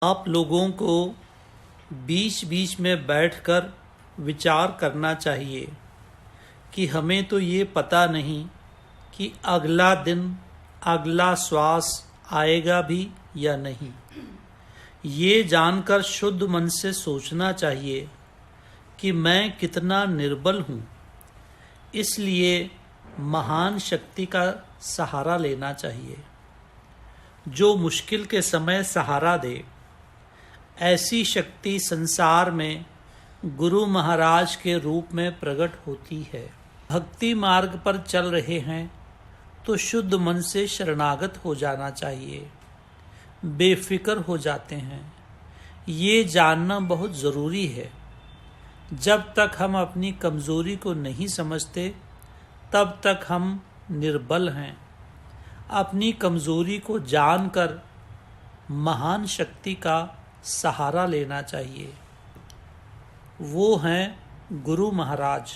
आप लोगों को बीच बीच में बैठकर विचार करना चाहिए कि हमें तो ये पता नहीं कि अगला दिन, अगला श्वास आएगा भी या नहीं। ये जानकर शुद्ध मन से सोचना चाहिए कि मैं कितना निर्बल हूँ, इसलिए महान शक्ति का सहारा लेना चाहिए जो मुश्किल के समय सहारा दे। ऐसी शक्ति संसार में गुरु महाराज के रूप में प्रकट होती है। भक्ति मार्ग पर चल रहे हैं तो शुद्ध मन से शरणागत हो जाना चाहिए, बेफिक्र हो जाते हैं। ये जानना बहुत ज़रूरी है। जब तक हम अपनी कमज़ोरी को नहीं समझते तब तक हम निर्बल हैं। अपनी कमज़ोरी को जानकर महान शक्ति का सहारा लेना चाहिए। वो हैं गुरु महाराज,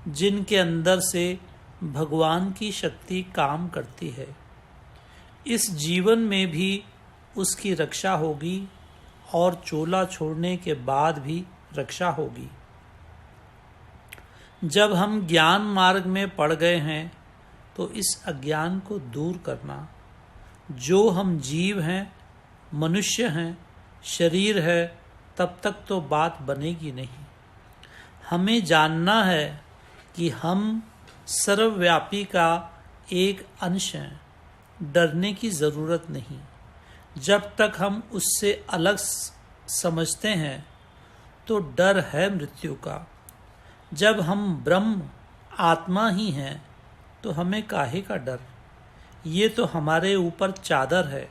जिनके अंदर से भगवान की शक्ति काम करती है। इस जीवन में भी उसकी रक्षा होगी और चोला छोड़ने के बाद भी रक्षा होगी। जब हम ज्ञान मार्ग में पड़ गए हैं तो इस अज्ञान को दूर करना। जो हम जीव हैं, मनुष्य हैं, शरीर है, तब तक तो बात बनेगी नहीं। हमें जानना है कि हम सर्वव्यापी का एक अंश हैं। डरने की ज़रूरत नहीं। जब तक हम उससे अलग समझते हैं तो डर है मृत्यु का। जब हम ब्रह्म आत्मा ही हैं तो हमें काहे का डर। ये तो हमारे ऊपर चादर है।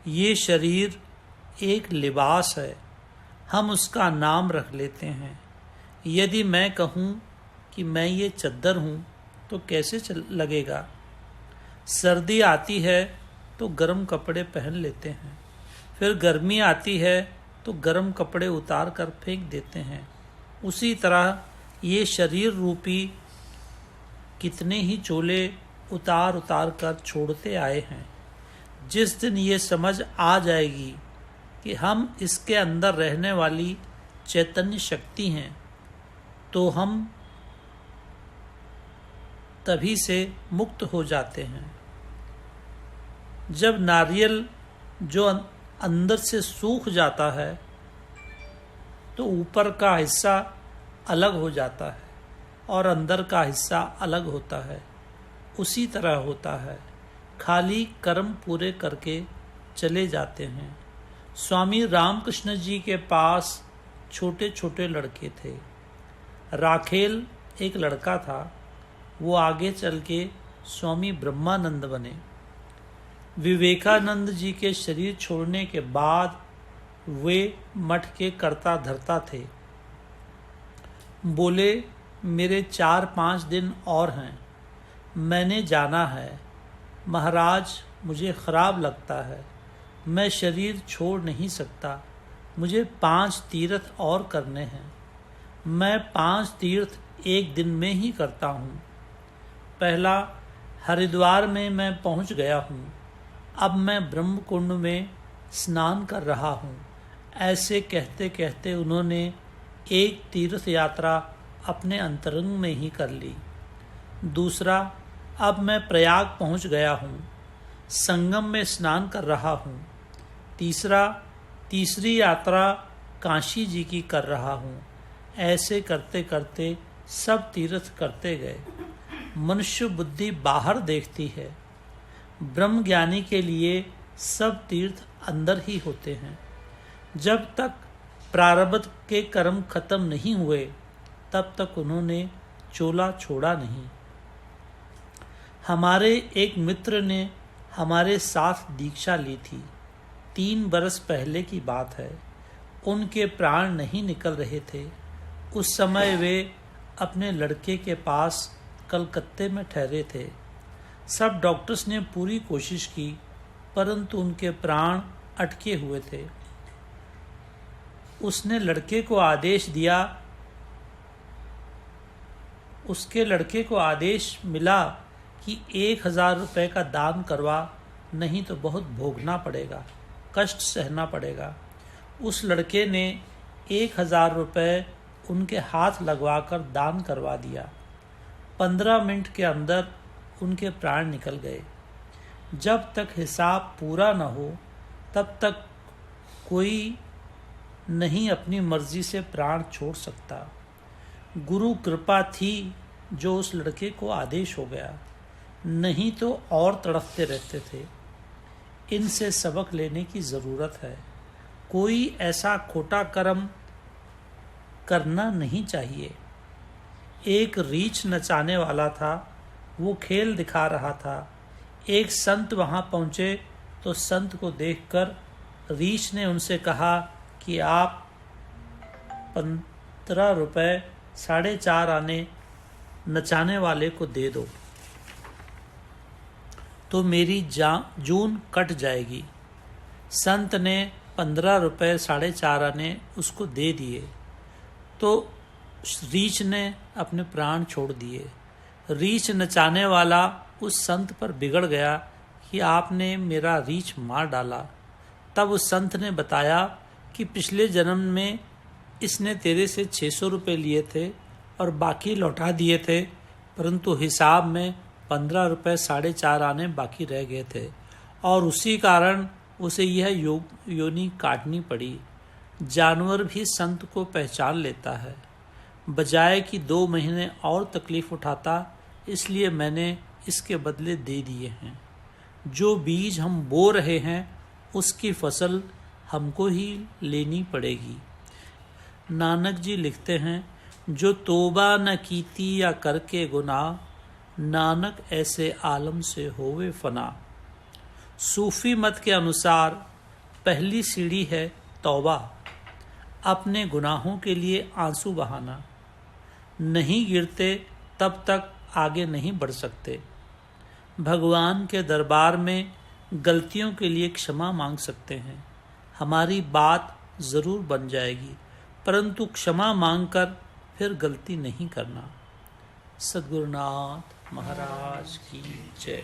ये शरीर एक लिबास है, हम उसका नाम रख लेते हैं। यदि मैं कहूँ कि मैं ये चद्दर हूँ तो कैसे लगेगा। सर्दी आती है तो गर्म कपड़े पहन लेते हैं, फिर गर्मी आती है तो गर्म कपड़े उतार कर फेंक देते हैं। उसी तरह ये शरीर रूपी कितने ही चोले उतार उतार कर छोड़ते आए हैं। जिस दिन ये समझ आ जाएगी कि हम इसके अंदर रहने वाली चैतन्य शक्ति हैं तो हम तभी से मुक्त हो जाते हैं। जब नारियल जो अंदर से सूख जाता है तो ऊपर का हिस्सा अलग हो जाता है और अंदर का हिस्सा अलग होता है। उसी तरह होता है, खाली कर्म पूरे करके चले जाते हैं। स्वामी रामकृष्ण जी के पास छोटे छोटे लड़के थे। राखेल एक लड़का था, वो आगे चल के स्वामी ब्रह्मानंद बने। विवेकानंद जी के शरीर छोड़ने के बाद वे मठ के कर्ता धर्ता थे। बोले, मेरे 4-5 दिन और हैं, मैंने जाना है। महाराज, मुझे खराब लगता है, मैं शरीर छोड़ नहीं सकता। मुझे 5 तीर्थ और करने हैं। मैं 5 तीर्थ एक दिन में ही करता हूँ। पहला, हरिद्वार में मैं पहुँच गया हूँ। अब मैं ब्रह्म कुंड में स्नान कर रहा हूँ। ऐसे कहते कहते उन्होंने एक तीर्थ यात्रा अपने अंतरंग में ही कर ली। दूसरा, अब मैं प्रयाग पहुँच गया हूँ, संगम में स्नान कर रहा हूँ। तीसरी यात्रा काशी जी की कर रहा हूँ। ऐसे करते करते सब तीर्थ करते गए। मनुष्य बुद्धि बाहर देखती है, ब्रह्म ज्ञानी के लिए सब तीर्थ अंदर ही होते हैं। जब तक प्रारब्ध के कर्म खत्म नहीं हुए तब तक उन्होंने चोला छोड़ा नहीं। हमारे एक मित्र ने हमारे साथ दीक्षा ली थी। 3 बरस पहले की बात है। उनके प्राण नहीं निकल रहे थे। उस समय वे अपने लड़के के पास कलकत्ते में ठहरे थे। सब डॉक्टर्स ने पूरी कोशिश की, परंतु उनके प्राण अटके हुए थे। उसके लड़के को आदेश मिला कि 1000 रुपये का दान करवा, नहीं तो बहुत भोगना पड़ेगा। कष्ट सहना पड़ेगा। उस लड़के ने 1,000 रुपये उनके हाथ लगवाकर दान करवा दिया। 15 मिनट के अंदर उनके प्राण निकल गए। जब तक हिसाब पूरा न हो तब तक कोई नहीं अपनी मर्जी से प्राण छोड़ सकता। गुरु कृपा थी जो उस लड़के को आदेश हो गया, नहीं तो और तड़पते रहते थे। इनसे सबक लेने की ज़रूरत है। कोई ऐसा खोटा कर्म करना नहीं चाहिए। एक रीछ नचाने वाला था, वो खेल दिखा रहा था। एक संत वहाँ पहुँचे तो संत को देखकर रीछ ने उनसे कहा कि आप 15 रुपये 4.5 आने नचाने वाले को दे दो तो मेरी जून कट जाएगी। संत ने 15 रुपये 4.5 आने उसको दे दिए तो रीछ ने अपने प्राण छोड़ दिए। रीछ नचाने वाला उस संत पर बिगड़ गया कि आपने मेरा रीछ मार डाला। तब उस संत ने बताया कि पिछले जन्म में इसने तेरे से 600 रुपये लिए थे और बाकी लौटा दिए थे, परंतु हिसाब में 15 रुपये 4.5 आने बाकी रह गए थे और उसी कारण उसे यह योनि काटनी पड़ी। जानवर भी संत को पहचान लेता है। बजाय कि 2 महीने और तकलीफ उठाता, इसलिए मैंने इसके बदले दे दिए हैं। जो बीज हम बो रहे हैं उसकी फसल हमको ही लेनी पड़ेगी। नानक जी लिखते हैं, जो तोबा न कीती या करके गुनाह, नानक ऐसे आलम से होवे फना। सूफी मत के अनुसार पहली सीढ़ी है तौबा, अपने गुनाहों के लिए आंसू बहाना। नहीं गिरते तब तक आगे नहीं बढ़ सकते। भगवान के दरबार में गलतियों के लिए क्षमा मांग सकते हैं। हमारी बात ज़रूर बन जाएगी, परंतु क्षमा मांगकर फिर गलती नहीं करना। सद्गुरुनाथ महाराज की जय।